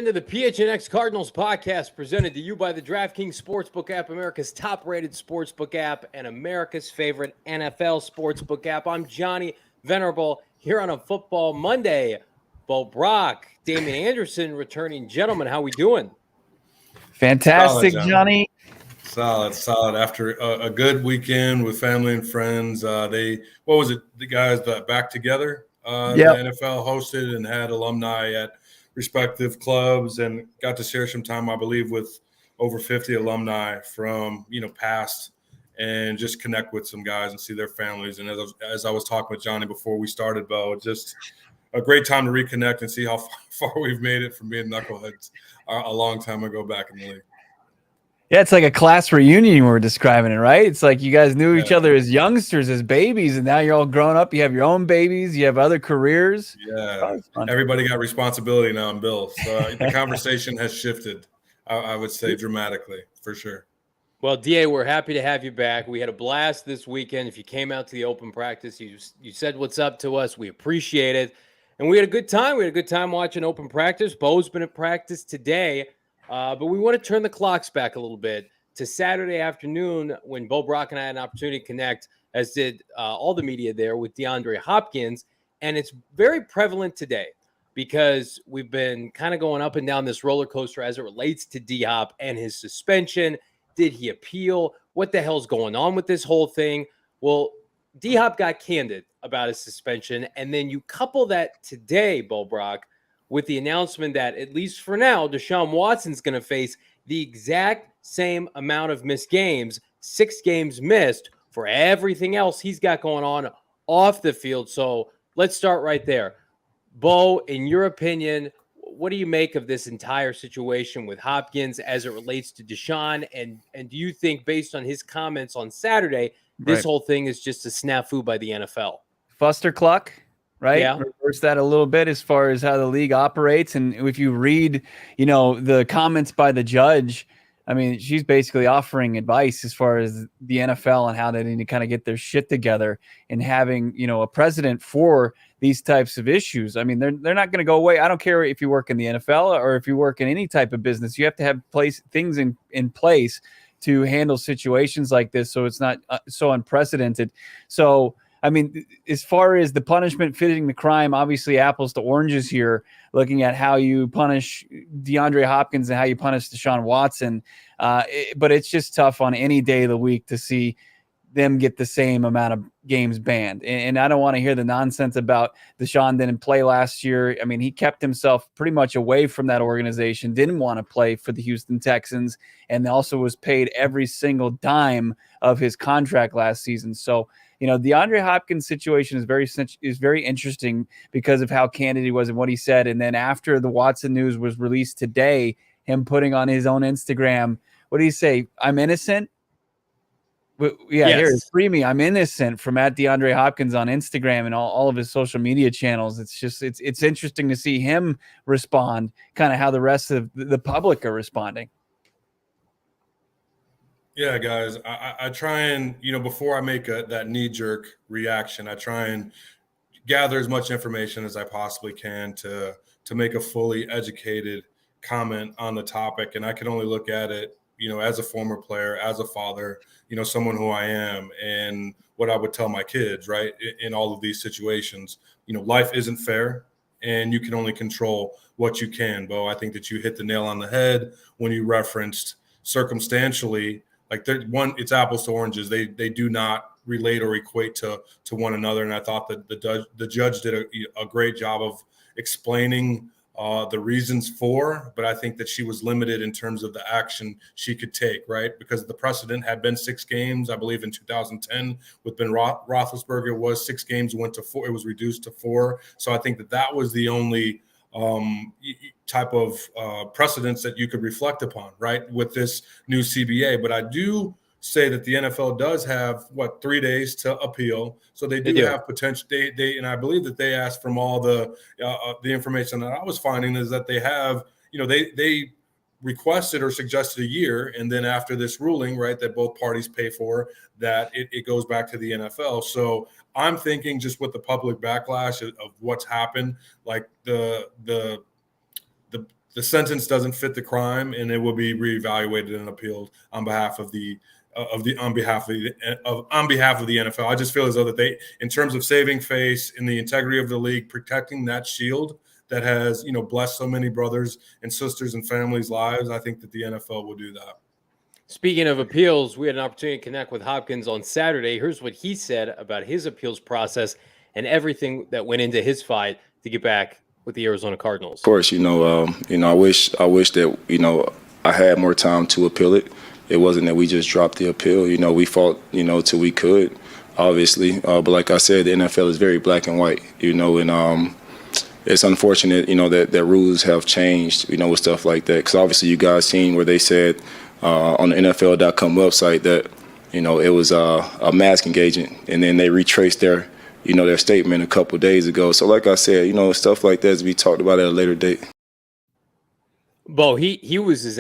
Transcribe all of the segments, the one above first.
Into the PHNX Cardinals podcast presented to you by the DraftKings Sportsbook app, America's top-rated sportsbook app and America's favorite NFL sportsbook app. I'm Johnny Venerable here on a Football Monday. Brack, Damien Anderson returning. Gentlemen, how we doing? Fantastic, solid, Johnny. Solid. After a good weekend with family and friends, the guys that back together? The NFL hosted and had alumni at respective clubs and got to share some time, I believe, with over 50 alumni from, past, and just connect with some guys and see their families. And as I was talking with Johnny before we started, Bo, just a great time to reconnect and see how far we've made it from being knuckleheads a long time ago back in the league. Yeah, it's like a class reunion you were describing it, right? It's like you guys knew each other as youngsters, as babies, and now you're all grown up. You have your own babies. You have other careers. Yeah, everybody got responsibility now in Bill. So the conversation has shifted, I would say, dramatically, for sure. Well, DA, we're happy to have you back. We had a blast this weekend. If you came out to the open practice, you said what's up to us. We appreciate it. And we had a good time. We had a good time watching open practice. Bo's been at practice today. But we want to turn the clocks back a little bit to Saturday afternoon when Bo, Brack, and I had an opportunity to connect, as did all the media there, with DeAndre Hopkins. And it's very prevalent today because we've been kind of going up and down this roller coaster as it relates to D-Hop and his suspension. Did he appeal? What the hell's going on with this whole thing? Well, D-Hop got candid about his suspension. And then you couple that today, Bo, Brack, with the announcement that, at least for now, Deshaun Watson's going to face the exact same amount of missed games, 6 games missed, for everything else he's got going on off the field. So let's start right there. Bo, in your opinion, what do you make of this entire situation with Hopkins as it relates to Deshaun? And do you think, based on his comments on Saturday, this whole thing is just a snafu by the NFL? Fustercluck? Right? Yeah. Reverse that a little bit as far as how the league operates. And if you read, the comments by the judge, I mean, she's basically offering advice as far as the NFL and how they need to kind of get their shit together and having, a precedent for these types of issues. I mean, they're not going to go away. I don't care if you work in the NFL or if you work in any type of business. You have to have things in place to handle situations like this, so it's not so unprecedented. So, I mean, as far as the punishment fitting the crime, obviously apples to oranges here, looking at how you punish DeAndre Hopkins and how you punish Deshaun Watson. But it's just tough on any day of the week to see them get the same amount of games banned. And I don't want to hear the nonsense about Deshaun didn't play last year. I mean, he kept himself pretty much away from that organization, didn't want to play for the Houston Texans, and also was paid every single dime of his contract last season. So, DeAndre Hopkins' situation is very interesting because of how candid he was and what he said. And then after the Watson news was released today, him putting on his own Instagram, what did he say? I'm innocent. Yes. Here, free me. I'm innocent, from at DeAndre Hopkins on Instagram and all of his social media channels. It's just it's interesting to see him respond, kind of how the rest of the public are responding. Yeah, guys, I try and, before I make that knee-jerk reaction, I try and gather as much information as I possibly can to make a fully educated comment on the topic. And I can only look at it, as a former player, as a father, someone who I am, and what I would tell my kids, right, in all of these situations. Life isn't fair, and you can only control what you can, Bo. I think that you hit the nail on the head when you referenced circumstantially. Like, it's apples to oranges. They do not relate or equate to one another. And I thought that the judge did a great job of explaining the reasons for, but I think that she was limited in terms of the action she could take, right? Because the precedent had been 6 games, I believe in 2010 with Ben Roethlisberger was 6 games, went to 4. It was reduced to 4. So I think that was the only type of precedents that you could reflect upon, right, with this new CBA. But I do say that the NFL does have 3 days to appeal, so they do have potential. They and I believe that they asked from all the information that I was finding is that they have, they requested or suggested a year, and then after this ruling, right, that both parties pay for, that it goes back to the NFL. So I'm thinking, just with the public backlash of what's happened, like the the sentence doesn't fit the crime, and it will be reevaluated and appealed on behalf of the NFL. I just feel as though that they, in terms of saving face in the integrity of the league, protecting that shield that has, blessed so many brothers and sisters and families' lives, I think that the NFL will do that. Speaking of appeals, we had an opportunity to connect with Hopkins on Saturday. Here's what he said about his appeals process and everything that went into his fight to get back with the Arizona Cardinals. Of course, I wish that, I had more time to appeal it. It wasn't that we just dropped the appeal. We fought, till we could, obviously. But like I said, the NFL is very black and white, and it's unfortunate, that rules have changed, with stuff like that. Because obviously you guys seen where they said on the NFL.com website that, it was a masking agent, and then they retraced their statement a couple of days ago. So like I said, stuff like that is to be talked about at a later date. Bo, he was as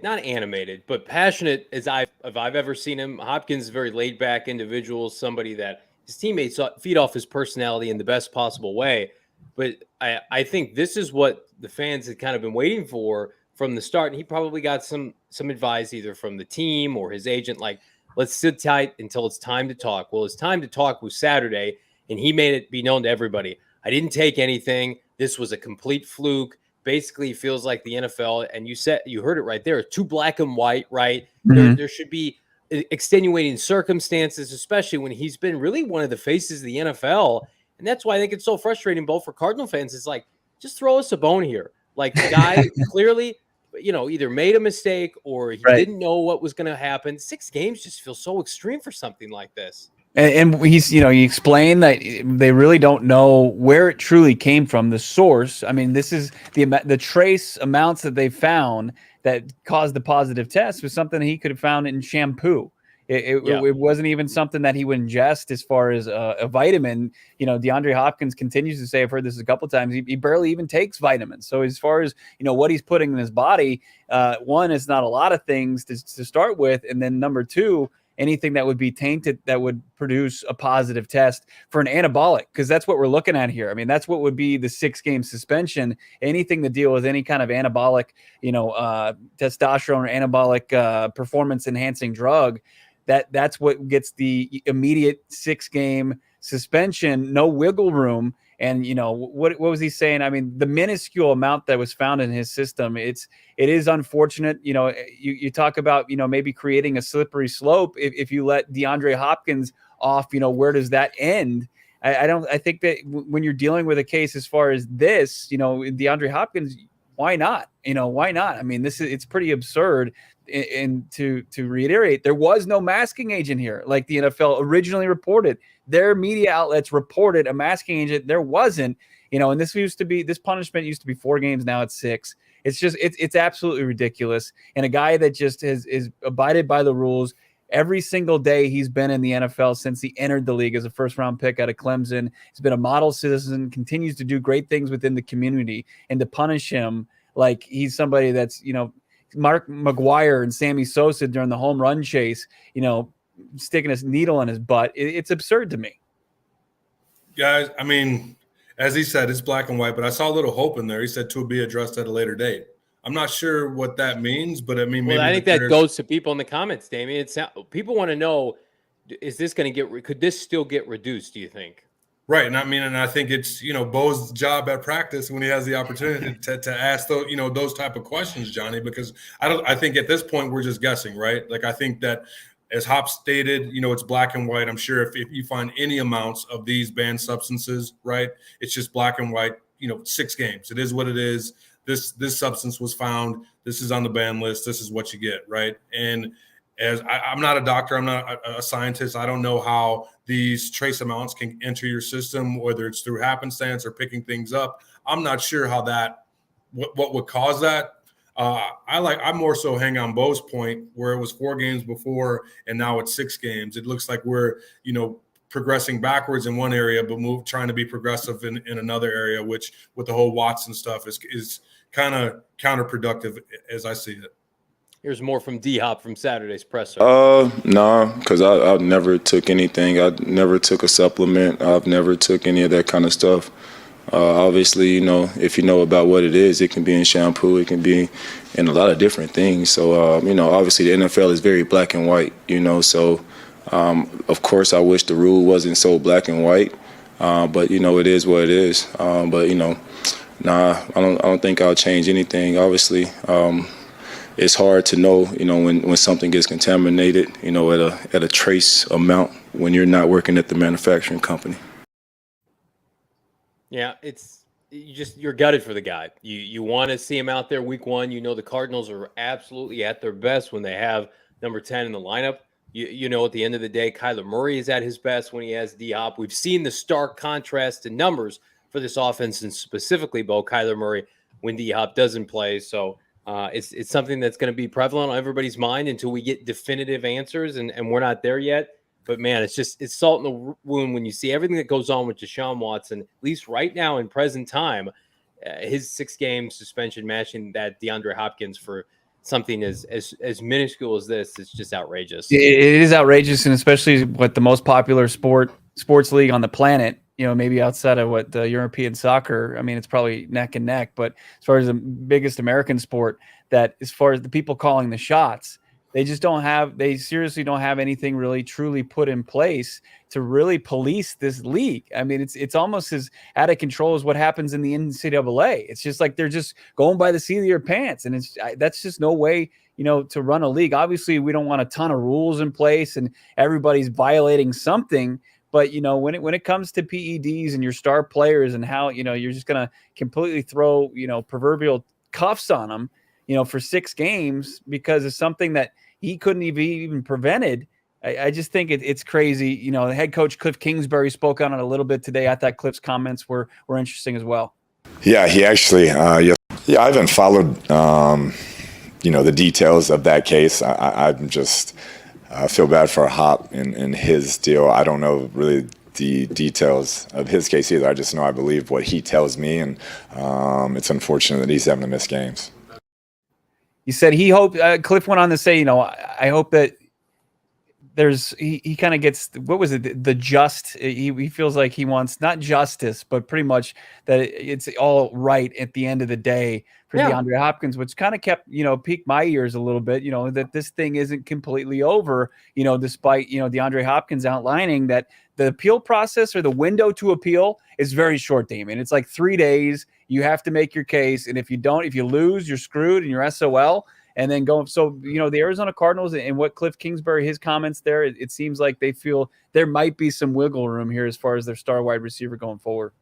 not animated, but passionate as I've ever seen him. Hopkins is a very laid back individual, somebody that his teammates feed off his personality in the best possible way. But I think this is what the fans had kind of been waiting for from the start. And he probably got some advice either from the team or his agent, like, let's sit tight until it's time to talk. Well, his time to talk was Saturday, and he made it be known to everybody. I didn't take anything. This was a complete fluke. Basically, it feels like the NFL, and you heard it right there, too black and white, right? Mm-hmm. There should be extenuating circumstances, especially when he's been really one of the faces of the NFL. And that's why I think it's so frustrating, both for Cardinal fans. It's like, just throw us a bone here. Like, the guy clearly, either made a mistake or he didn't know what was going to happen. 6 games just feels so extreme for something like this. And he's, he explained that they really don't know where it truly came from, the source. I mean, this is the trace amounts that they found that caused the positive test was something he could have found in shampoo. It wasn't even something that he would ingest as far as a vitamin. DeAndre Hopkins continues to say, I've heard this a couple of times, he barely even takes vitamins. So as far as, what he's putting in his body, one, it's not a lot of things to start with. And then number 2, anything that would be tainted that would produce a positive test for an anabolic, because that's what we're looking at here. I mean, that's what would be the 6-game suspension. Anything to deal with any kind of anabolic, testosterone or anabolic performance enhancing drug, that's what gets the immediate 6-game suspension, no wiggle room. And, what was he saying? I mean, the minuscule amount that was found in his system, it is unfortunate. You talk about, maybe creating a slippery slope. If you let DeAndre Hopkins off, where does that end? I think that when you're dealing with a case as far as this, DeAndre Hopkins, why not? Why not? I mean, it's pretty absurd. And to reiterate, there was no masking agent here, like the NFL originally reported. Their media outlets reported a masking agent. There wasn't, and this punishment used to be 4 games. Now it's 6. It's just, it's absolutely ridiculous. And a guy that just is abided by the rules every single day he's been in the NFL since he entered the league as a 1st-round pick out of Clemson. He's been a model citizen, continues to do great things within the community, and to punish him like he's somebody that's, Mark McGuire and Sammy Sosa during the home run chase, sticking a needle in his butt. It's absurd to me. Guys, I mean, as he said, it's black and white, but I saw a little hope in there. He said to be addressed at a later date. I'm not sure what that means, but I mean, maybe I think that goes to people in the comments, Damien. People want to know, is this going to could this still get reduced, do you think? Right. And I think it's, Bo's job at practice when he has the opportunity to ask those, those type of questions, Johnny, because I think at this point we're just guessing, right? Like, I think that as Hop stated, it's black and white. I'm sure if you find any amounts of these banned substances, right, it's just black and white, 6 games. It is what it is. This substance was found. This is on the ban list. This is what you get, right? And as I'm not a doctor, I'm not a scientist. I don't know how these trace amounts can enter your system, whether it's through happenstance or picking things up. I'm not sure how what would cause that. I more so hang on Bo's point where it was 4 games before and now it's 6 games. It looks like we're, progressing backwards in one area, but trying to be progressive in another area, which with the whole Watson stuff is kind of counterproductive as I see it. Here's more from D-Hop from Saturday's presser. No, because I never took anything. I never took a supplement. I've never took any of that kind of stuff. Obviously, you know, if you know about what it is, it can be in shampoo, it can be in a lot of different things. So, you know, obviously the NFL is very black and white, you know, so of course I wish the rule wasn't so black and white, but, you know, it is what it is. But, you know, nah, I don't think I'll change anything. Obviously, it's hard to know, you know, when something gets contaminated, you know, at a trace amount when you're not working at the manufacturing company. Yeah, you're gutted for the guy. You want to see him out there week one. You know the Cardinals are absolutely at their best when they have number 10 in the lineup. You know, at the end of the day, Kyler Murray is at his best when he has D-Hop. We've seen the stark contrast in numbers for this offense, and specifically, Kyler Murray when D-Hop doesn't play. So it's something that's going to be prevalent on everybody's mind until we get definitive answers, and we're not there yet. But, man, it's salt in the wound when you see everything that goes on with Deshaun Watson, at least right now in present time, his 6-game suspension matching that DeAndre Hopkins for something as minuscule as this is just outrageous. It is outrageous, and especially what the most popular sports league on the planet, you know, maybe outside of what the European soccer, I mean, it's probably neck and neck. But as far as the biggest American sport, that as far as the people calling the shots, they seriously don't have anything really truly put in place to really police this league. I mean, it's almost as out of control as what happens in the NCAA. It's just like they're just going by the seat of their pants, and that's just no way, you know, to run a league. Obviously, we don't want a ton of rules in place and everybody's violating something. But, you know, when it comes to PEDs and your star players and how, you know, you're just going to completely throw, you know, proverbial cuffs on them, you know, for 6 games because of something that he couldn't even prevented. I just think it's crazy. You know, the head coach Cliff Kingsbury spoke on it a little bit today. I thought Cliff's comments were interesting as well. Yeah, he actually, I haven't followed, you know, the details of that case. I'm just feel bad for Hop in his deal. I don't know really the details of his case either. I just know I believe what he tells me, and it's unfortunate that he's having to miss games. He said he hoped, Cliff went on to say, you know, I hope that he kind of gets, what was it? The just, he feels like he wants not justice, but pretty much that it's all right at the end of the day for DeAndre Hopkins, which kind of kept, you know, piqued my ears a little bit, you know, that this thing isn't completely over, you know, despite, you know, DeAndre Hopkins outlining that the appeal process or the window to appeal is very short, Damien. It's like 3 days. You have to make your case. And if you lose, you're screwed and you're SOL. And then go. So, you know, the Arizona Cardinals and what Cliff Kingsbury, his comments there, it seems like they feel there might be some wiggle room here as far as their star wide receiver going forward.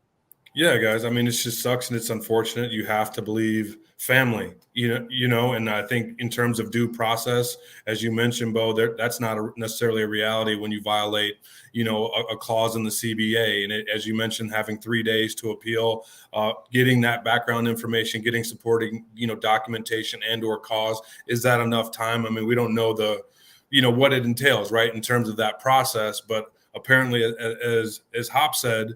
Yeah, guys. I mean, it just sucks and it's unfortunate. You have to believe family, you know, and I think in terms of due process, as you mentioned, Bo, that's not necessarily a reality when you violate, you know, a clause in the CBA. And as you mentioned, having 3 days to appeal, getting that background information, getting supporting, you know, documentation and or cause, is that enough time? I mean, we don't know what it entails, right, in terms of that process. But apparently, as Hop said,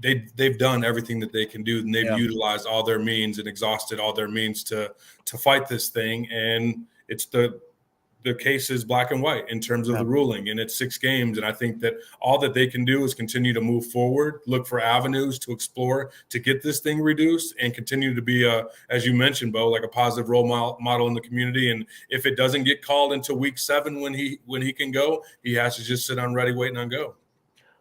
they've done everything that they can do, and they've utilized all their means and exhausted all their means to fight this thing. And it's the case is black and white in terms of the ruling, and it's 6 games. And I think that all that they can do is continue to move forward, look for avenues to explore to get this thing reduced, and continue to be as you mentioned, Bo, like a positive role model in the community. And if it doesn't get called until week 7 when he can go, he has to just sit on ready, waiting on go.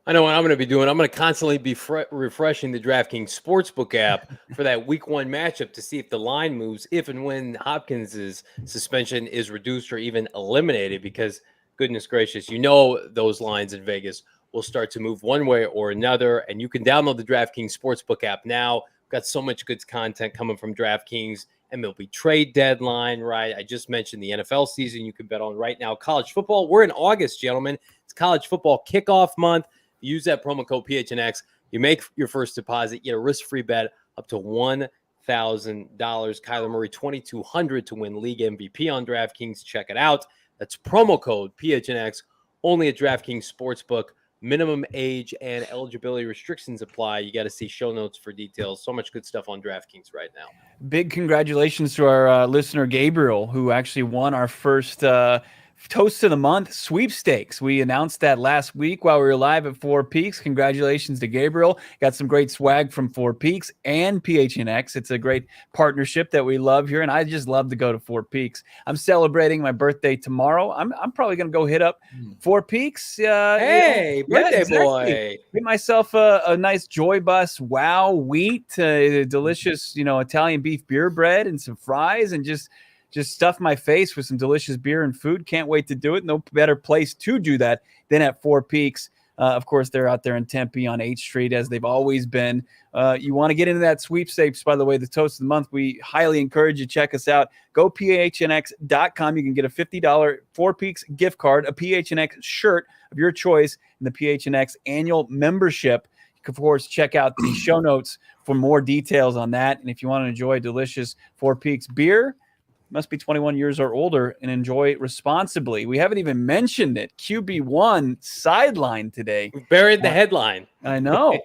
I know what I'm going to be doing. I'm going to constantly be refreshing the DraftKings Sportsbook app for that week 1 matchup to see if the line moves, if and when Hopkins' suspension is reduced or even eliminated, because goodness gracious, you know those lines in Vegas will start to move one way or another. And you can download the DraftKings Sportsbook app now. We've got so much good content coming from DraftKings. MLB trade deadline, right? I just mentioned the NFL season you can bet on right now. College football, we're in August, gentlemen. It's college football kickoff month. Use that promo code PHNX. You make your first deposit. You get a risk-free bet up to $1,000. Kyler Murray, $2,200 to win league MVP on DraftKings. Check it out. That's promo code PHNX. Only at DraftKings Sportsbook. Minimum age and eligibility restrictions apply. You got to see show notes for details. So much good stuff on DraftKings right now. Big congratulations to our listener Gabriel, who actually won our first Toast of the Month sweepstakes. We announced that last week while we were live at Four Peaks. Congratulations to Gabriel. Got some great swag from Four Peaks and PHNX. It's a great partnership that we love here, and I just love to go to Four Peaks. I'm celebrating my birthday tomorrow. I'm probably going to go hit up Four Peaks. Hey, birthday boy. Get myself a nice Joy Bus Wow wheat, delicious, Italian beef beer bread and some fries, and just stuff my face with some delicious beer and food. Can't wait to do it. No better place to do that than at Four Peaks. Of course, they're out there in Tempe on 8th Street, as they've always been. You want to get into that sweepstakes, by the way, the Toast of the Month. We highly encourage you to check us out. Go PHNX.com. You can get a $50 Four Peaks gift card, a PHNX shirt of your choice, and the PHNX annual membership. You can, of course, check out the show notes for more details on that. And if you want to enjoy delicious Four Peaks beer, must be 21 years or older and enjoy responsibly. We haven't even mentioned it. QB1 sideline today. We buried the headline. I know.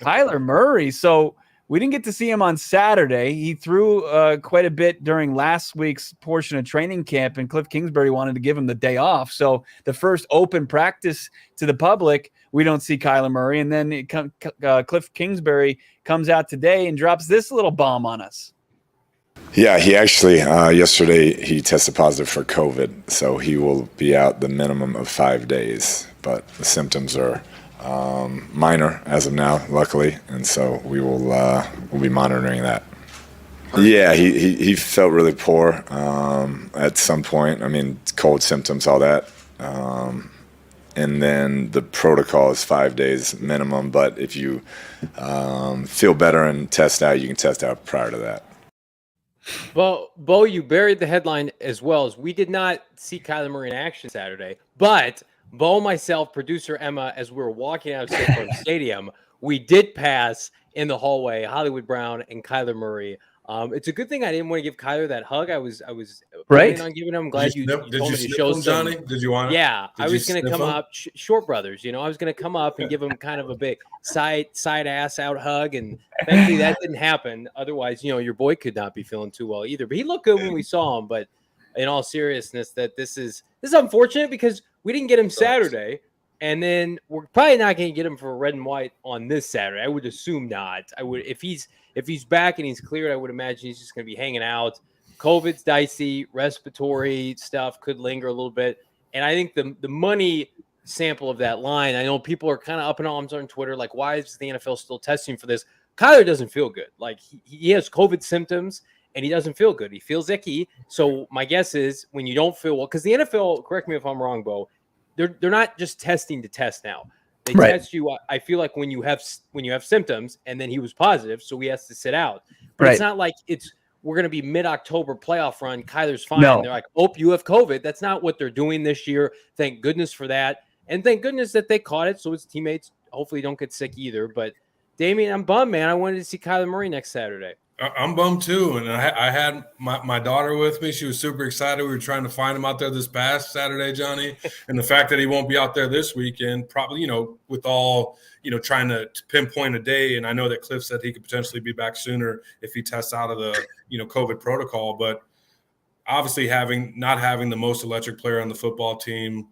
Kyler Murray. So we didn't get to see him on Saturday. He threw quite a bit during last week's portion of training camp, and Cliff Kingsbury wanted to give him the day off. So the first open practice to the public, we don't see Kyler Murray. And then Cliff Kingsbury comes out today and drops this little bomb on us. Yeah, he actually, yesterday, he tested positive for COVID, so he will be out the minimum of 5 days. But the symptoms are minor as of now, luckily, and so we'll be monitoring that. Yeah, he felt really poor at some point. I mean, cold symptoms, all that. And then the protocol is 5 days minimum, but if you feel better and test out, you can test out prior to that. Well, Bo, you buried the headline as well. As we did not see Kyler Murray in action Saturday, but Bo, myself, producer Emma, as we were walking out of State Farm Stadium, we did pass in the hallway Hollywood Brown and Kyler Murray. It's a good thing I didn't want to give Kyler that hug. I was right on giving him. I'm glad you told me to show some. Johnny? Did you want to? Yeah, I was going to come up, short brothers. I was going to come up and give him kind of a big side ass out hug, and thankfully that didn't happen. Otherwise, your boy could not be feeling too well either. But he looked good when we saw him. But in all seriousness, that this is unfortunate because we didn't get him Saturday, and then we're probably not going to get him for red and white on this Saturday. I would assume not. I would if he's back and he's cleared, I would imagine he's just going to be hanging out. COVID's dicey, respiratory stuff could linger a little bit. And I think the money sample of that line, I know people are kind of up in arms on Twitter, like, why is the NFL still testing for this? Kyler doesn't feel good. Like, he has COVID symptoms, and he doesn't feel good. He feels icky. So my guess is when you don't feel well, because the NFL, correct me if I'm wrong, Bo, they're not just testing to test now. They test you. I feel like when you have symptoms, and then he was positive, so he has to sit out. But it's not like we're going to be mid-October playoff run. Kyler's fine. No. They're like, oh, you have COVID. That's not what they're doing this year. Thank goodness for that, and thank goodness that they caught it, so his teammates hopefully don't get sick either. But Damien, I'm bummed, man. I wanted to see Kyler Murray next Saturday. I'm bummed too, and I had my daughter with me. She was super excited. We were trying to find him out there this past Saturday, Johnny, and the fact that he won't be out there this weekend, probably, with all, trying to pinpoint a day. And I know that Cliff said he could potentially be back sooner if he tests out of the, COVID protocol. But obviously not having the most electric player on the football team,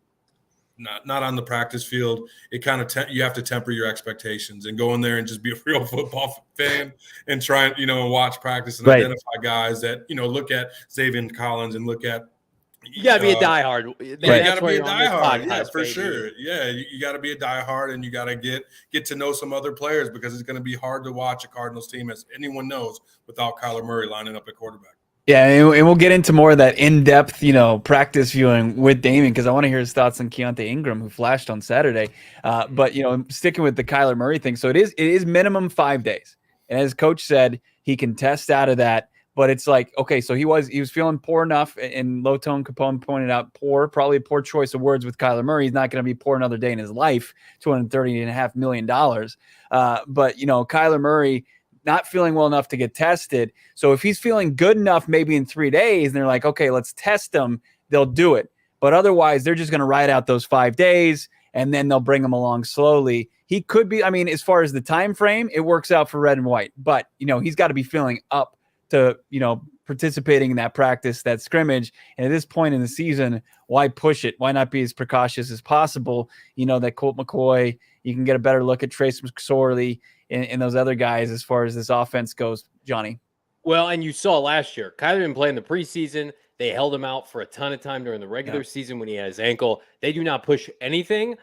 not on the practice field, it kind of you have to temper your expectations and go in there and just be a real football fan and try and watch practice and identify guys that look at Xavier Collins and look at. You gotta be a diehard. You gotta be a diehard, yeah, for sure. Yeah, you got to be a diehard, and you got to get to know some other players because it's going to be hard to watch a Cardinals team, as anyone knows, without Kyler Murray lining up at quarterback. Yeah, and we'll get into more of that in-depth, practice viewing with Damien because I want to hear his thoughts on Keontae Ingram, who flashed on Saturday. But sticking with the Kyler Murray thing, so it is minimum 5 days, and as Coach said, he can test out of that. But it's like, okay, so he was feeling poor enough, and Low Tone Capone pointed out probably a poor choice of words with Kyler Murray. He's not going to be poor another day in his life, $230.5 million. But Kyler Murray not feeling well enough to get tested. So if he's feeling good enough, maybe in 3 days, and they're like, okay, let's test him, they'll do it. But otherwise, they're just going to ride out those 5 days, and then they'll bring him along slowly. He could be, as far as the time frame, it works out for red and white. But, he's got to be feeling up to, participating in that practice, that scrimmage. And at this point in the season, why push it? Why not be as precautious as possible? You know, that Colt McCoy, you can get a better look at Trace McSorley and those other guys as far as this offense goes, Johnny. Well, and you saw last year, Kyler didn't play in the preseason. They held him out for a ton of time during the regular season when he had his ankle. They do not push anything,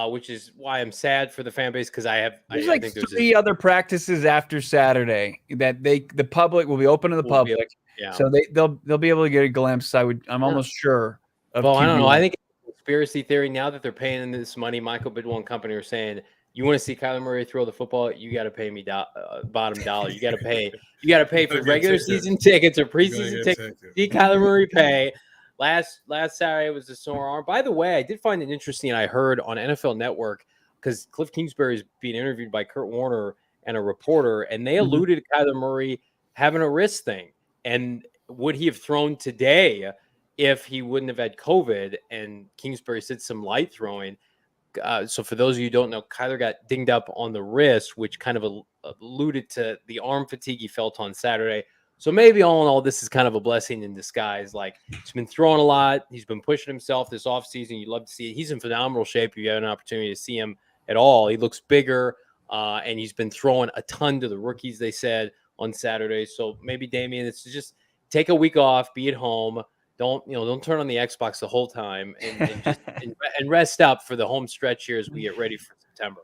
which is why I'm sad for the fan base, because I think there's three other practices after Saturday that the public will be open to the public. So they'll be able to get a glimpse. I'm almost sure. Well, I don't know. I think it's a conspiracy theory now that they're paying in this money. Michael Bidwell and company are saying, you want to see Kyler Murray throw the football, you got to pay me bottom dollar. You got to pay. You got to pay for regular season tickets or preseason tickets. See Kyler Murray pay. Last Saturday was a sore arm. By the way, I did find it interesting. I heard on NFL Network, because Cliff Kingsbury is being interviewed by Kurt Warner and a reporter, and they alluded to Kyler Murray having a wrist thing. And would he have thrown today if he wouldn't have had COVID? And Kingsbury said some light throwing. So for those of you who don't know, Kyler got dinged up on the wrist, which kind of alluded to the arm fatigue he felt on Saturday. So maybe all in all, this is kind of a blessing in disguise. Like, he's been throwing a lot. He's been pushing himself this offseason. You'd love to see it. He's in phenomenal shape. If you have an opportunity to see him at all, he looks bigger, and he's been throwing a ton to the rookies, they said, on Saturday. So maybe, Damien, it's just take a week off, be at home. Don't turn on the Xbox the whole time, and just and rest up for the home stretch here as we get ready for September.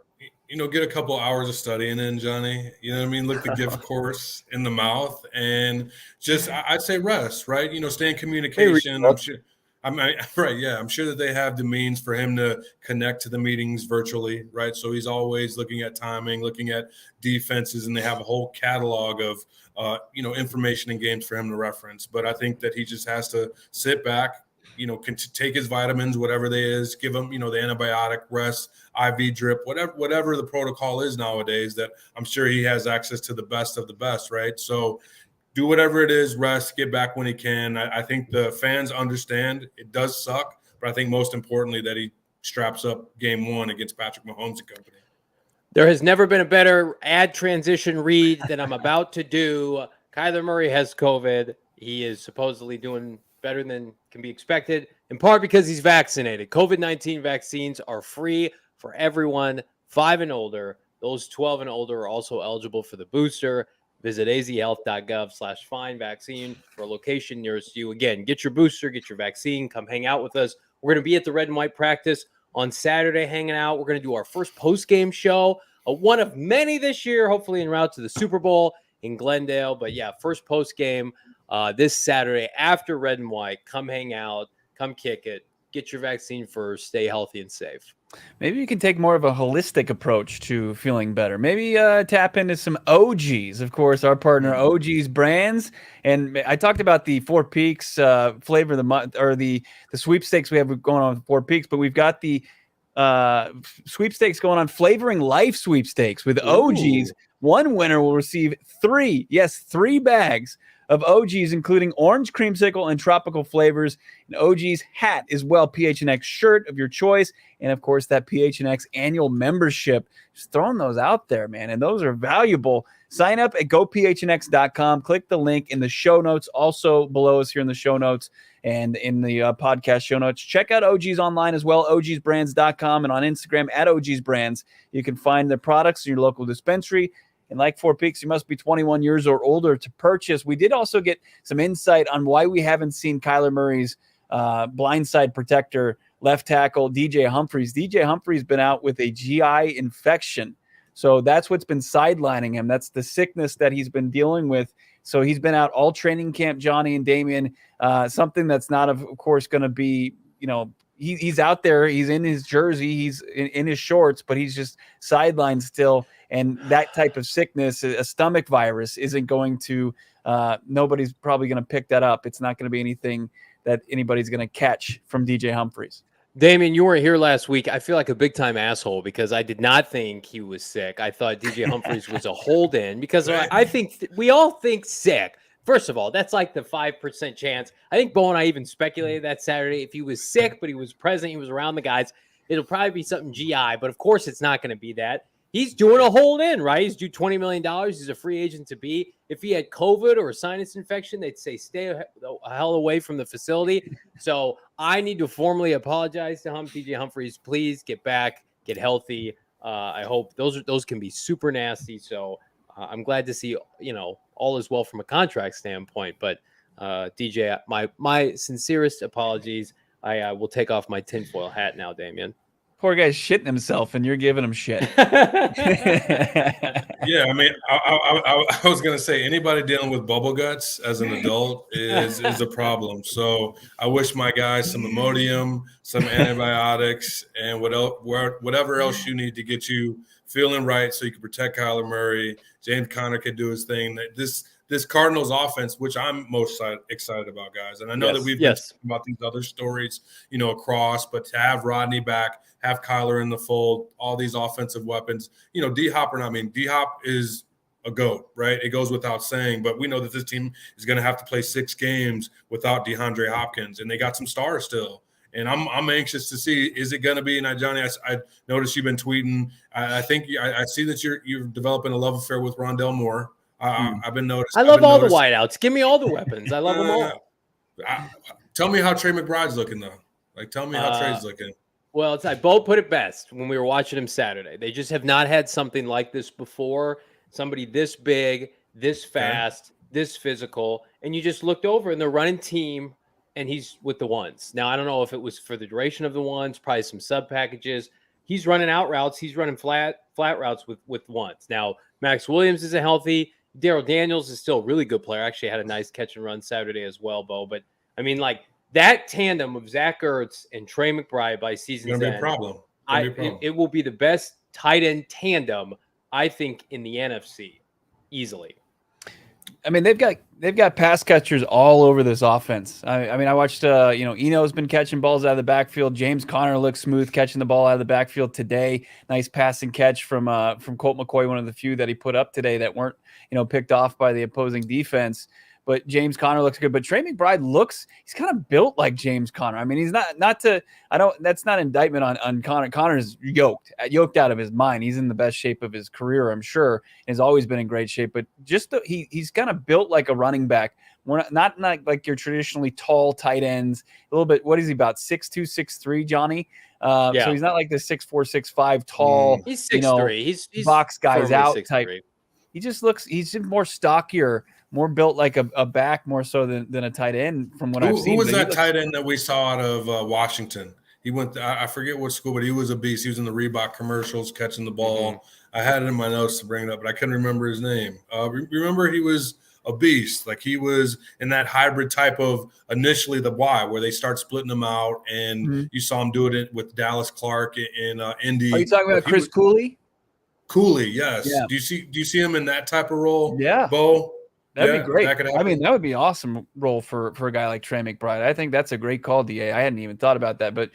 Get a couple hours of studying in, Johnny. You know what I mean? Look the gift course in the mouth, and just I'd say rest, right? Stay in communication. I'm sure. Right, yeah. I'm sure that they have the means for him to connect to the meetings virtually, right? So he's always looking at timing, looking at defenses, and they have a whole catalog of information and games for him to reference. But I think that he just has to sit back, take his vitamins, whatever they is, give him, the antibiotic, rest, IV drip, whatever the protocol is nowadays, that I'm sure he has access to the best of the best, right? So do whatever it is, rest, get back when he can. I think the fans understand it does suck, but I think most importantly that he straps up game one against Patrick Mahomes and company. There has never been a better ad transition read than I'm about to do. Kyler Murray has COVID. He is supposedly doing better than can be expected, in part because he's vaccinated. COVID-19 vaccines are free for everyone 5 and older. Those 12 and older are also eligible for the booster. Visit azhealth.gov/find vaccine for a location nearest you. Again, get your booster, get your vaccine, come hang out with us. We're going to be at the red and white practice on Saturday hanging out. We're going to do our first post-game show, one of many this year, hopefully en route to the Super Bowl in Glendale. But yeah, first post-game this Saturday after red and white. Come hang out, come kick it, get your vaccine first, stay healthy and safe. Maybe you can take more of a holistic approach to feeling better. Maybe tap into some OGs. Of course, our partner OG's Brands. And I talked about the Four Peaks flavor of the month, or the sweepstakes we have going on with Four Peaks, but we've got the sweepstakes going on, Flavoring Life sweepstakes with OGs. One winner will receive 3 bags of OGs, including orange creamsicle and tropical flavors. An OG's hat as well, PHNX shirt of your choice, and of course that PHNX annual membership. Just throwing those out there, man, and those are valuable. Sign up at gophnx.com. Click the link in the show notes, also below us here in the show notes and in the podcast show notes. Check out OGs online as well, ogsbrands.com, and on Instagram at ogsbrands. You can find the products in your local dispensary. And like Four Peaks, you must be 21 years or older to purchase. We did also get some insight on why we haven't seen Kyler Murray's blindside protector, left tackle, DJ Humphries. DJ Humphries been out with a GI infection. So that's what's been sidelining him. That's the sickness that he's been dealing with. So he's been out all training camp, Johnny and Damien. Something that's not, of course, going to be, he's out there. He's in his jersey. He's in his shorts, but he's just sidelined still. And that type of sickness, a stomach virus, isn't going to, nobody's probably going to pick that up. It's not going to be anything that anybody's going to catch from DJ Humphries. Damien, you weren't here last week. I feel like a big-time asshole because I did not think he was sick. I thought DJ Humphries was a hold-in because I think we all think sick. First of all, that's like the 5% chance. I think Bo and I even speculated that Saturday. If he was sick, but he was present, he was around the guys, it'll probably be something GI. But, of course, it's not going to be that. he's doing a hold in, right? He's due $20 million. He's a free agent to be. If he had COVID or a sinus infection, they'd say stay a hell away from the facility. So I need to formally apologize to TJ Humphries. Please get back, get healthy. I hope those can be super nasty. So I'm glad to see, all is well from a contract standpoint. But DJ, my sincerest apologies. I will take off my tinfoil hat now, Damien. Poor guy's shitting himself, and you're giving him shit. Yeah, I mean, I was gonna say anybody dealing with bubble guts as an adult is a problem. So I wish my guys some Imodium, some antibiotics, and whatever else you need to get you feeling right, so you can protect Kyler Murray. James Conner can do his thing. This Cardinals offense, which I'm most excited about, guys. And I know that we've been talking about these other stories, across, but to have Rodney back, have Kyler in the fold, all these offensive weapons, D-Hop or not, D-Hop is a GOAT, right? It goes without saying, but we know that this team is going to have to play 6 games without DeAndre Hopkins, and they got some stars still. And I'm anxious to see, is it going to be? And Johnny, I noticed you've been tweeting. I think I see that you're developing a love affair with Rondale Moore. I've been noticing. I love all the wideouts. Give me all the weapons. I love them all. Tell me how Trey McBride's looking, though. Tell me how Trey's looking. Well, Bo put it best when we were watching him Saturday. They just have not had something like this before. Somebody this big, this fast, this physical. And you just looked over and they're running team, and he's with the ones. Now, I don't know if it was for the duration of the ones, probably some sub packages. He's running out routes. He's running flat routes with ones. Now, Max Williams isn't healthy. Darryl Daniels is still a really good player. Actually had a nice catch and run Saturday as well, Bo. But, that tandem of Zach Ertz and Trey McBride by season's end, going to be a problem. It will be the best tight end tandem, I think, in the NFC, easily. They've got pass catchers all over this offense. I watched Eno's been catching balls out of the backfield. James Conner looks smooth catching the ball out of the backfield today. Nice passing catch from Colt McCoy, one of the few that he put up today that weren't picked off by the opposing defense. But James Conner looks good. But Trey McBride he's kind of built like James Conner. He's that's not indictment on Conner. Conner's yoked out of his mind. He's in the best shape of his career, I'm sure, and has always been in great shape. But he's kind of built like a running back. We're not like your traditionally tall tight ends. A little bit, what is he, about 6'2", 6'3", Johnny? So he's not like the 6'4", 6'5", tall, he's 6'3". He's box guys out 6'3". type. He just looks, he's just more stockier, more built like a back more so than a tight end from what I've seen. Who was that tight end that we saw out of Washington? He went, I forget what school, but he was a beast. He was in the Reebok commercials catching the ball. Mm-hmm. I had it in my notes to bring it up, but I couldn't remember his name. Remember, he was a beast. He was in that hybrid type of initially the Y, where they start splitting them out, and you saw him do it with Dallas Clark in Indy. Are you talking about Chris Cooley? Cooley, yes. Yeah. Do you see him in that type of role? Yeah, Bo. That'd be great. That would be an awesome role for a guy like Trey McBride. I think that's a great call, DA. I hadn't even thought about that. But,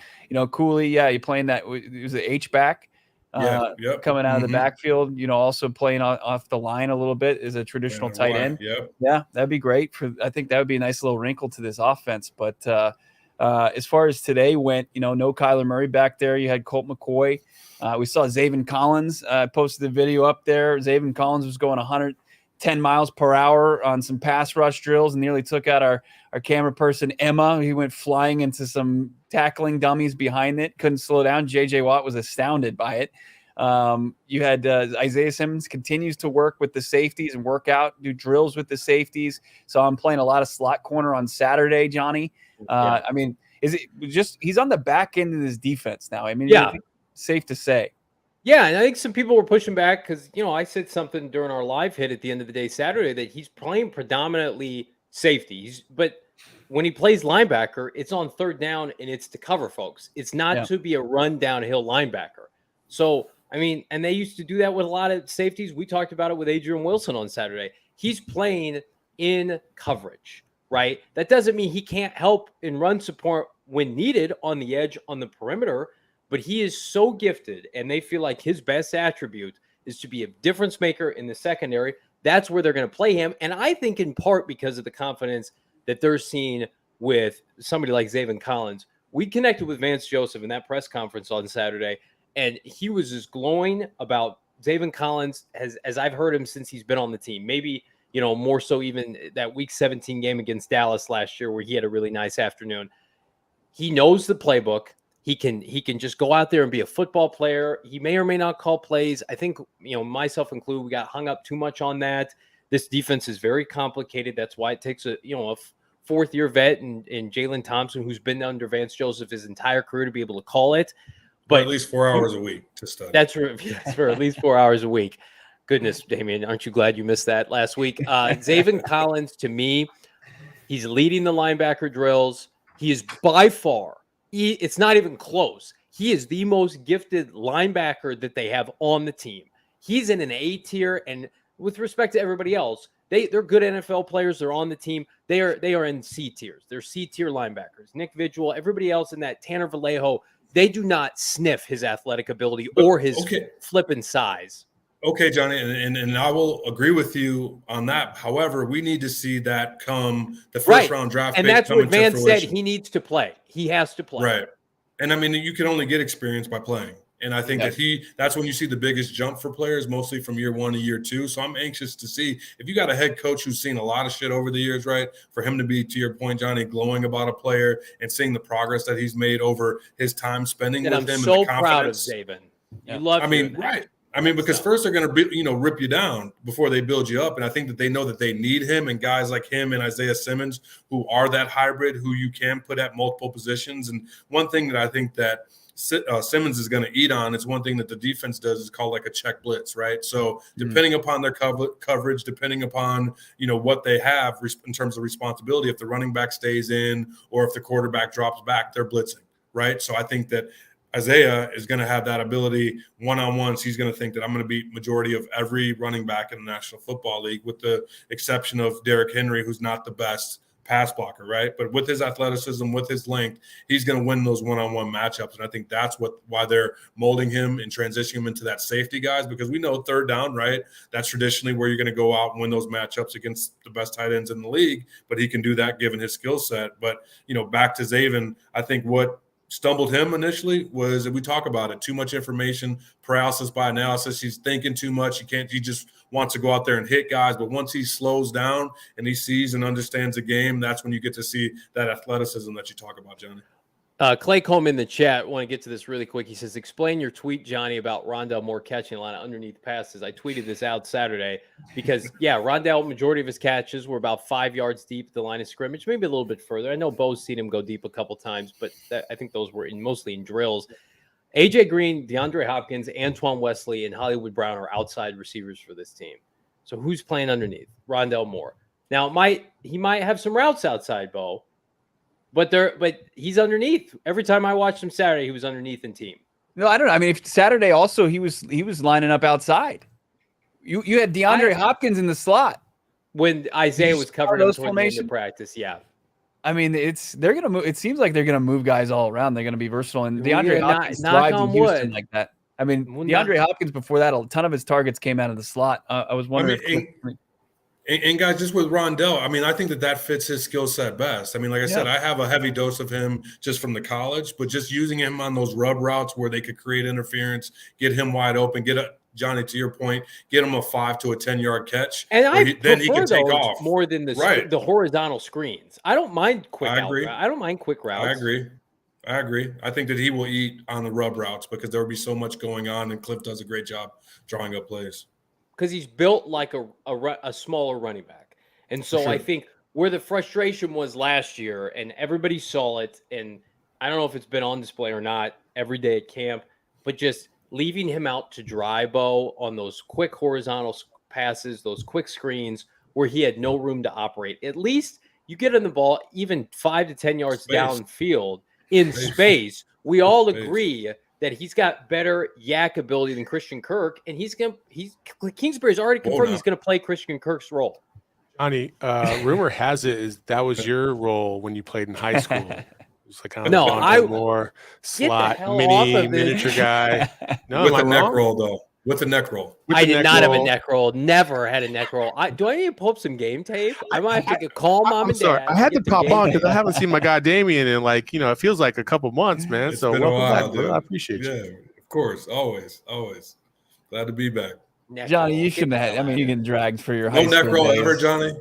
Cooley, he playing that. It was the H-back coming out of the backfield, also playing off the line a little bit as a traditional tight end. Yep. Yeah, that'd be great. I think that would be a nice little wrinkle to this offense. But as far as today went, no Kyler Murray back there. You had Colt McCoy. We saw Zaven Collins posted the video up there. Zaven Collins was going 110 miles per hour on some pass rush drills and nearly took out our camera person, Emma. He went flying into some tackling dummies behind it. Couldn't slow down. J.J. Watt was astounded by it. You had Isaiah Simmons continues to work with the safeties and do drills with the safeties. So I'm playing a lot of slot corner on Saturday, Johnny. Is it just he's on the back end of this defense now? Safe to say. Yeah, and I think some people were pushing back because, I said something during our live hit at the end of the day Saturday that he's playing predominantly safeties, but when he plays linebacker, it's on third down and it's to cover folks. It's not to be a run downhill linebacker. So, and they used to do that with a lot of safeties. We talked about it with Adrian Wilson on Saturday. He's playing in coverage, right? That doesn't mean he can't help in run support when needed on the edge, on the perimeter. But he is so gifted, and they feel like his best attribute is to be a difference maker in the secondary. That's where they're going to play him. And I think in part because of the confidence that they're seeing with somebody like Zaven Collins. We connected with Vance Joseph in that press conference on Saturday, and he was as glowing about Zaven Collins has, as I've heard him since he's been on the team, maybe, more so even that week 17 game against Dallas last year where he had a really nice afternoon. He knows the playbook. He can just go out there and be a football player. He may or may not call plays. I think, myself included, we got hung up too much on that. This defense is very complicated. That's why it takes a fourth-year vet and Jalen Thompson, who's been under Vance Joseph his entire career, to be able to call it. But at least 4 hours a week to study. That's for at least 4 hours a week. Goodness, Damien, aren't you glad you missed that last week? Zaven Collins, to me, he's leading the linebacker drills. He is by far, it's not even close. He is the most gifted linebacker that they have on the team. He's in an A tier, and with respect to everybody else, they're good NFL players. They're on the team. They are in C tiers. They're C tier linebackers. Nick Vigil, everybody else in that, Tanner Vallejo, they do not sniff his athletic ability or his flipping size. Okay, Johnny, and I will agree with you on that. However, we need to see that come the first round draft. And that's what Vance said. He needs to play. He has to play. Right. And I mean, you can only get experience by playing. And I think that's when you see the biggest jump for players, mostly from year 1 to year 2. So I'm anxious to see if you got a head coach who's seen a lot of shit over the years, right? For him to be, to your point, Johnny, glowing about a player and seeing the progress that he's made over his time spending with him. I'm so proud of Zaven. You love. I mean, right. I mean, because first they're going to rip you down before they build you up. And I think that they know that they need him and guys like him and Isaiah Simmons, who are that hybrid, who you can put at multiple positions. And one thing that I think that Simmons is going to eat on, it's one thing that the defense does is called like a check blitz, right? So depending upon their coverage, depending upon, what they have in terms of responsibility, if the running back stays in or if the quarterback drops back, they're blitzing, right? So I think that Isaiah is going to have that ability one-on-ones. He's going to think that I'm going to beat majority of every running back in the National Football League, with the exception of Derrick Henry, who's not the best pass blocker, right? But with his athleticism, with his length, he's going to win those one-on-one matchups. And I think that's why they're molding him and transitioning him into that safety guys, because we know third down, right? That's traditionally where you're going to go out and win those matchups against the best tight ends in the league. But he can do that given his skill set. But, back to Zaven, I think what stumbled him initially was, and we talk about it, too much information, paralysis by analysis. He's thinking too much. He just wants to go out there and hit guys. But once he slows down and he sees and understands the game, that's when you get to see that athleticism that you talk about, Johnny. Clay Coleman in the chat, want to get to this really quick. He says, explain your tweet, Johnny, about Rondale Moore catching a lot of underneath passes. I tweeted this out Saturday because, Rondale, majority of his catches were about 5 yards deep at the line of scrimmage, maybe a little bit further. I know Bo's seen him go deep a couple times, but I think those were mostly in drills. A.J. Green, DeAndre Hopkins, Antoine Wesley, and Hollywood Brown are outside receivers for this team. So who's playing underneath? Rondale Moore. Now, he might have some routes outside, Bo. But he's underneath. Every time I watched him Saturday, he was underneath in team. No, I don't know. I mean, if Saturday also he was lining up outside. You had DeAndre Hopkins in the slot when Isaiah was covering him toward the end of practice. Yeah. I mean, they're gonna move. It seems like they're gonna move guys all around. They're gonna be versatile, and DeAndre Hopkins thrives in Houston like that. I mean, DeAndre Hopkins before that, a ton of his targets came out of the slot. I was wondering. And guys, just with Rondale, I mean, I think that fits his skill set best. I mean, like I said, I have a heavy dose of him just from the college, but just using him on those rub routes where they could create interference, get him wide open, Johnny, to your point, get him a 5 to 10 yard catch, and then he can take off more than the horizontal screens. I don't mind quick. I don't mind quick routes. I agree. I think that he will eat on the rub routes because there will be so much going on, and Cliff does a great job drawing up plays. Because he's built like a smaller running back. And so I think where the frustration was last year, and everybody saw it, and I don't know if it's been on display or not every day at camp, but just leaving him out to dry, Bo, on those quick horizontal passes, those quick screens where he had no room to operate. At least you get in the ball even 5 to 10 yards downfield in space. We all agree that he's got better yak ability than Christian Kirk, and Kingsbury's already confirmed he's going to play Christian Kirk's role. Johnny, rumor has it that was your role when you played in high school. It was like kind of more slot miniature guy. No, with a neck roll though. With a neck roll. I did not have a neck roll. Never had a neck roll. Do I need to pull up some game tape? I might have to call mom and dad. I had to pop on because I haven't seen my guy Damien in it feels like a couple months, man. It's so been welcome a while, back, bro. I appreciate you. Of course. Always. Glad to be back. Johnny, you shouldn't have. I mean, you get dragged for your no high school neck roll days. ever, Johnny.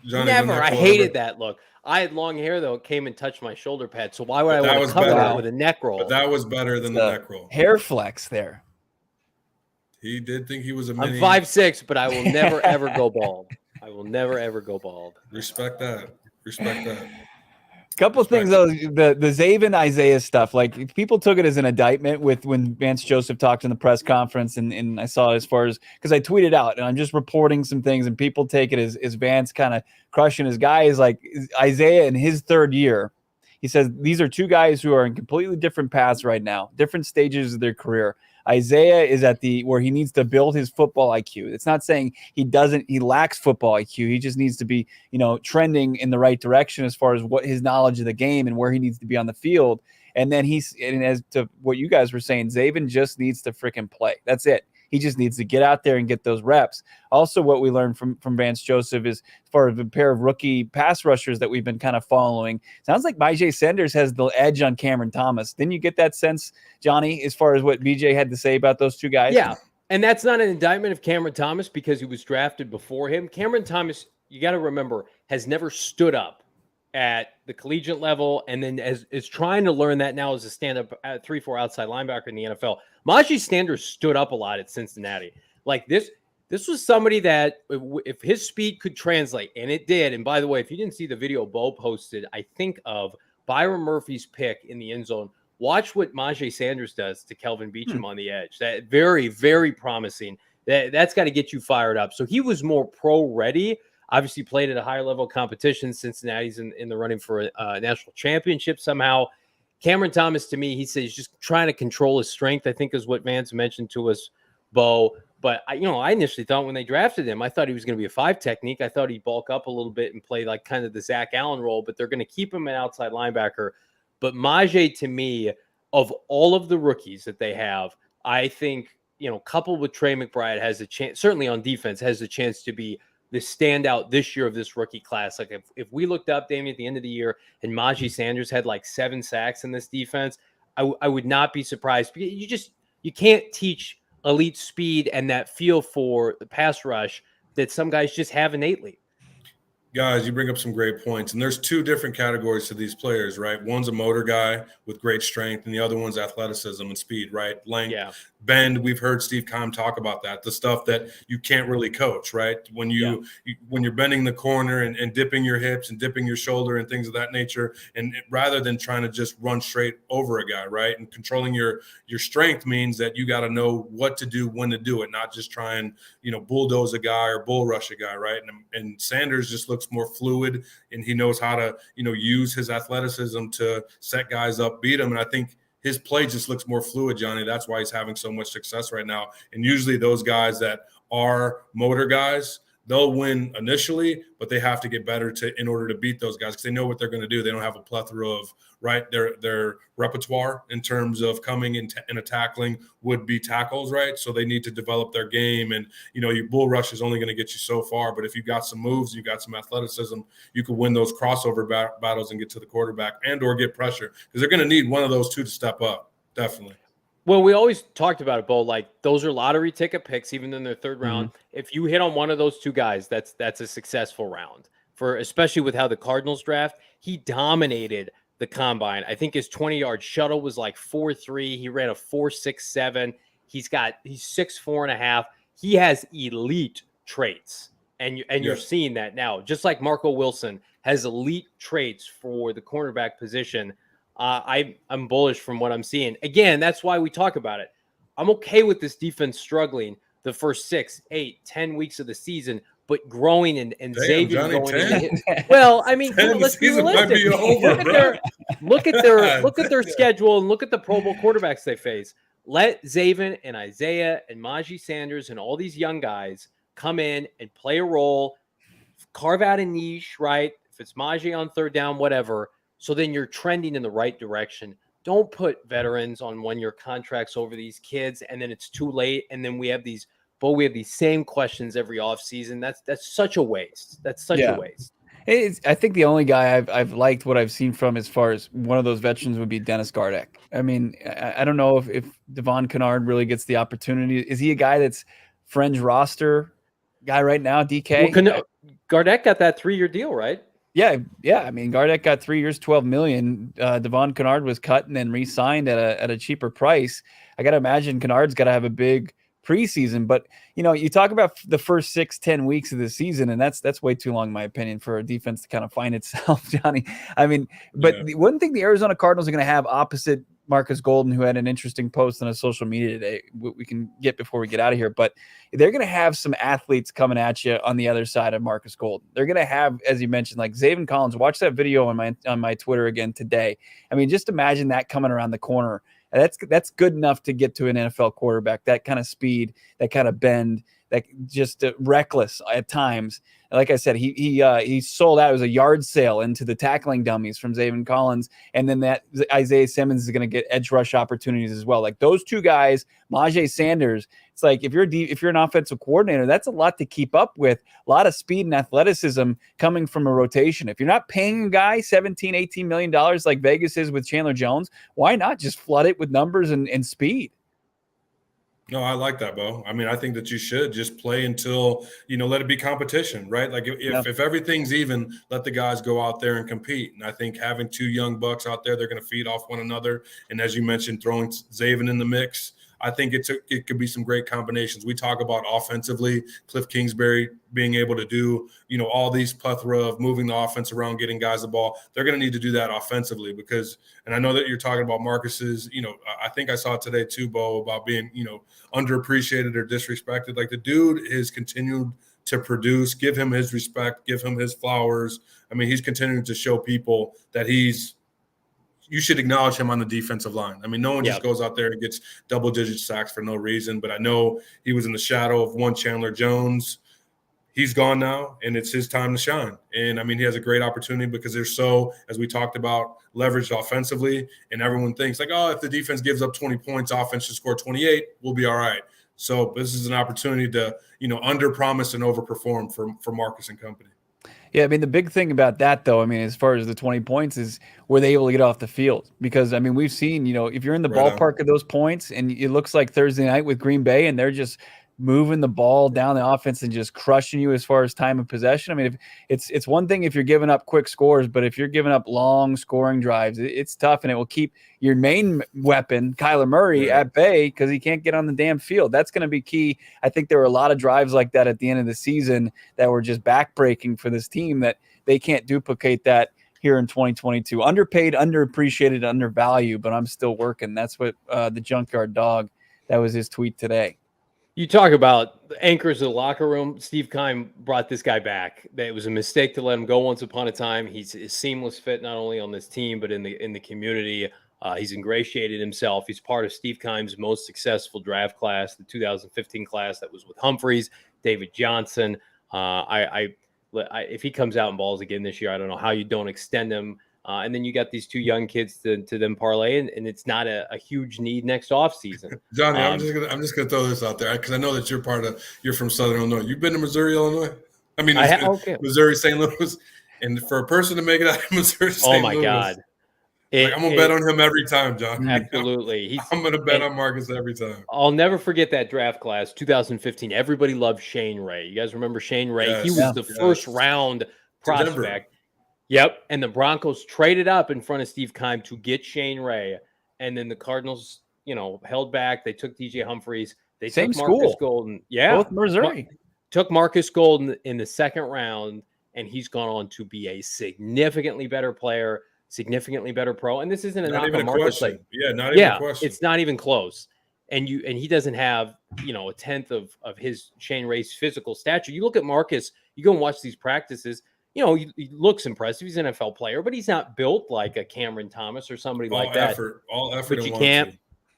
Never. I hated that look. I had long hair though. It came and touched my shoulder pad. So why would I want to cover that with a neck roll? But that was better than the neck roll. Hair flex there. He did think he was a mini. I'm 5'6", but I will never ever go bald. I will never ever go bald. Respect that. Respect that. Couple of things though, the Zaven Isaiah stuff, like people took it as an indictment with when Vance Joseph talked in the press conference, and I saw it as far as because I tweeted out and I'm just reporting some things, and people take it as Vance kind of crushing his guy. Is like Isaiah in his third year. He says these are two guys who are in completely different paths right now, different stages of their career. Isaiah is at where he needs to build his football IQ. It's not saying he lacks football IQ. He just needs to be, trending in the right direction as far as what his knowledge of the game and where he needs to be on the field. And then and as to what you guys were saying, Zaven just needs to freaking play. That's it. He just needs to get out there and get those reps. Also, what we learned from Vance Joseph is as far as a pair of rookie pass rushers that we've been kind of following. Sounds like BJ Sanders has the edge on Cameron Thomas. Didn't you get that sense, Johnny, as far as what BJ had to say about those two guys? Yeah, and that's not an indictment of Cameron Thomas because he was drafted before him. Cameron Thomas, you got to remember, has never stood up at the collegiate level, and then is trying to learn that now as a stand-up 3-4 outside linebacker in the NFL. Majee Sanders stood up a lot at Cincinnati. Like this was somebody that if his speed could translate, and it did. And by the way, if you didn't see the video Bo posted, I think of Byron Murphy's pick in the end zone. Watch what Majee Sanders does to Kelvin Beachum on the edge. That very, very promising. That's got to get you fired up. So he was more pro ready. Obviously played at a higher level of competition. Cincinnati's in the running for a national championship somehow. Cameron Thomas, to me, he says he's just trying to control his strength, I think is what Vance mentioned to us, Bo. But, I initially thought when they drafted him, I thought he was going to be a 5 technique. I thought he'd bulk up a little bit and play like kind of the Zach Allen role, but they're going to keep him an outside linebacker. But Majee, to me, of all of the rookies that they have, I think, coupled with Trey McBride, has a chance, certainly on defense, has a chance to be the standout this year of this rookie class. Like if we looked up, Damien, at the end of the year and Majee Sanders had like 7 sacks in this defense, I would not be surprised. You can't teach elite speed and that feel for the pass rush that some guys just have innately. Guys, you bring up some great points, and there's 2 different categories to these players, right? One's a motor guy with great strength, and the other one's athleticism and speed, right? Length, bend. We've heard Steve Keim talk about that, the stuff that you can't really coach, right? When when you're bending the corner and dipping your hips and dipping your shoulder and things of that nature, and rather than trying to just run straight over a guy, right? And controlling your strength means that you got to know what to do, when to do it, not just try and bulldoze a guy or bull rush a guy, right? And Sanders just looks more fluid, and he knows how to use his athleticism to set guys up, beat them. And I think his play just looks more fluid, Johnny. That's why he's having so much success right now. And usually those guys that are motor guys, they'll win initially, but they have to get better in order to beat those guys because they know what they're going to do. They don't have a plethora of their repertoire in terms of coming in and tackling would-be tackles, right? So they need to develop their game, and your bull rush is only going to get you so far. But if you got some moves, you got some athleticism, you could win those crossover battles and get to the quarterback and/or get pressure because they're going to need one of those 2 to step up, definitely. Well, we always talked about it, Bo. Like those are lottery ticket picks, even in their 3rd round. If you hit on one of those 2 guys, that's a successful round. Especially with how the Cardinals draft, he dominated the combine. I think his 20-yard shuttle was like 4.3. He ran a 4.67. He's 6'4.5". He has elite traits, and you're seeing that now. Just like Marco Wilson has elite traits for the cornerback position. I'm bullish from what I'm seeing. Again, that's why we talk about it. I'm okay with this defense struggling the first 6, 8, 10 weeks of the season, but growing and Xavier going. 10? Well, I mean, let's be realistic. Look at their schedule and look at the Pro Bowl quarterbacks they face. Let Zaven and Isaiah and Majee Sanders and all these young guys come in and play a role, carve out a niche, right? If it's Majee on 3rd down, whatever. So then you're trending in the right direction. Don't put veterans on 1-year contracts over these kids, and then it's too late. And then we have these same questions every offseason. That's such a waste. That's such a waste. I think the only guy I've liked what I've seen from as far as one of those veterans would be Dennis Gardeck. I mean, I don't know if Devon Kennard really gets the opportunity. Is he a guy that's fringe roster guy right now, DK? Well, Gardeck got that 3-year deal, right? Yeah. I mean, Gardeck got 3 years, $12 million. Devon Kennard was cut and then re-signed at a cheaper price. I got to imagine Kennard's got to have a big preseason, but you talk about the first 6-10 weeks of the season, and that's way too long, in my opinion, for a defense to kind of find itself, Johnny. I mean, but the one thing the Arizona Cardinals are going to have opposite Marcus Golden, who had an interesting post on his social media today, we can get before we get out of here, but they're going to have some athletes coming at you on the other side of Marcus Golden. They're going to have, as you mentioned, like Zaven Collins. Watch that video on my Twitter again today. I mean, just imagine that coming around the corner. That's good enough to get to an NFL quarterback. That kind of speed, that kind of bend, that just reckless at times. Like I said, he sold out. It was a yard sale into the tackling dummies from Zaven Collins, and then that Isaiah Simmons is going to get edge rush opportunities as well. Like those two guys, Najee Sanders. It's like if you're an offensive coordinator, that's a lot to keep up with. A lot of speed and athleticism coming from a rotation. If you're not paying a guy $17-18 million like Vegas is with Chandler Jones, why not just flood it with numbers and speed? No, I like that, Bo. I mean, I think that you should just play until, let it be competition, right? Like if everything's even, let the guys go out there and compete. And I think having two young bucks out there, they're going to feed off one another. And as you mentioned, throwing Zaven in the mix, I think it could be some great combinations. We talk about offensively, Cliff Kingsbury being able to do, all these plethora of moving the offense around, getting guys the ball. They're going to need to do that offensively because, and I know that you're talking about Marcus's, I think I saw today too, Bo, about being, underappreciated or disrespected. Like the dude is continued to produce, give him his respect, give him his flowers. I mean, he's continuing to show people that you should acknowledge him on the defensive line. I mean, no one just goes out there and gets double-digit sacks for no reason, but I know he was in the shadow of one Chandler Jones. He's gone now, and it's his time to shine. And, I mean, he has a great opportunity because they're so, as we talked about, leveraged offensively, and everyone thinks like, oh, if the defense gives up 20 points, offense should score 28, we'll be all right. So this is an opportunity to, under-promise and overperform for Marcus and company. Yeah, I mean, the big thing about that, though, I mean, as far as the 20 points is, were they able to get off the field? Because, I mean, we've seen, if you're in the ballpark of those points and it looks like Thursday night with Green Bay and they're just moving the ball down the offense and just crushing you as far as time of possession. I mean, it's one thing if you're giving up quick scores, but if you're giving up long scoring drives, it's tough, and it will keep your main weapon, Kyler Murray, at bay because he can't get on the damn field. That's going to be key. I think there were a lot of drives like that at the end of the season that were just backbreaking for this team that they can't duplicate that here in 2022. Underpaid, underappreciated, undervalued, but I'm still working. That's what the Junkyard Dog, that was his tweet today. You talk about the anchors of the locker room. Steve Keim brought this guy back. It was a mistake to let him go once upon a time. He's a seamless fit, not only on this team, but in the community. He's ingratiated himself. He's part of Steve Keim's most successful draft class, the 2015 class that was with Humphreys, David Johnson. If he comes out and balls again this year, I don't know how you don't extend him. And then you got these two young kids to them parlay, and it's not a huge need next offseason. Johnny, I'm just gonna throw this out there because I know that you're from Southern Illinois. You've been to Missouri, Illinois? I mean, Missouri, St. Louis, and for a person to make it out of Missouri, St. Louis. Oh my God! I'm gonna bet on him every time, John. Absolutely, I'm gonna bet on Marcus every time. I'll never forget that draft class, 2015. Everybody loved Shane Ray. You guys remember Shane Ray? Yes, he was the first round prospect. Yep, and the Broncos traded up in front of Steve Keim to get Shane Ray, and then the Cardinals, held back. They took DJ Humphreys. They took Marcus Golden. Yeah, both Missouri. Took Marcus Golden in the second round, and he's gone on to be a significantly better player, significantly better pro. And this isn't a knock on Marcus. Not even a question. It's not even close. And he doesn't have a tenth of his Shane Ray's physical stature. You look at Marcus. You go and watch these practices. He looks impressive. He's an NFL player, but he's not built like a Cameron Thomas or somebody like that. All effort. But you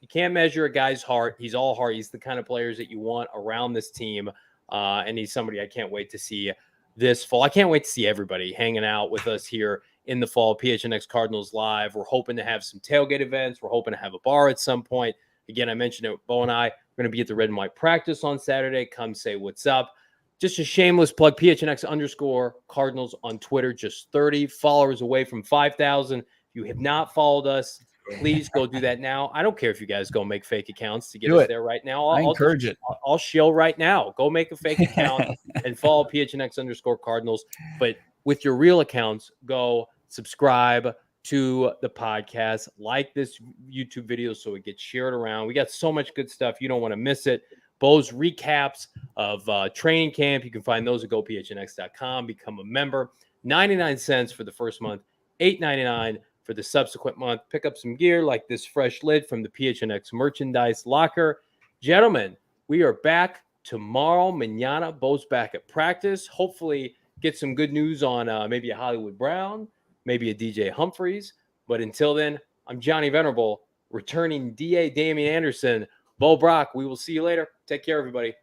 can't measure a guy's heart. He's all heart. He's the kind of players that you want around this team. And he's somebody I can't wait to see this fall. I can't wait to see everybody hanging out with us here in the fall. PHNX Cardinals Live. We're hoping to have some tailgate events. We're hoping to have a bar at some point. Again, I mentioned it. Bo and I are going to be at the Red and White practice on Saturday. Come say what's up. just a shameless plug, PHNX_Cardinals on Twitter, just 30 followers away from 5,000. If you have not followed us, please go do that now. I don't care if you guys go make fake accounts to get us there right now. I encourage it. I'll shill right now. Go make a fake account and follow PHNX_Cardinals. But with your real accounts, go subscribe to the podcast, like this YouTube video so it gets shared around. We got so much good stuff. You don't want to miss it. Bo's recaps of training camp. You can find those at gophnx.com. Become a member. 99 cents for the first month, $8.99 for the subsequent month. Pick up some gear like this fresh lid from the PHNX Merchandise Locker. Gentlemen, we are back tomorrow. Mañana, Bo's back at practice. Hopefully get some good news on maybe a Hollywood Brown, maybe a DJ Humphreys. But until then, I'm Johnny Venerable, returning DA Damien Anderson. Bo Brock, we will see you later. Take care, everybody.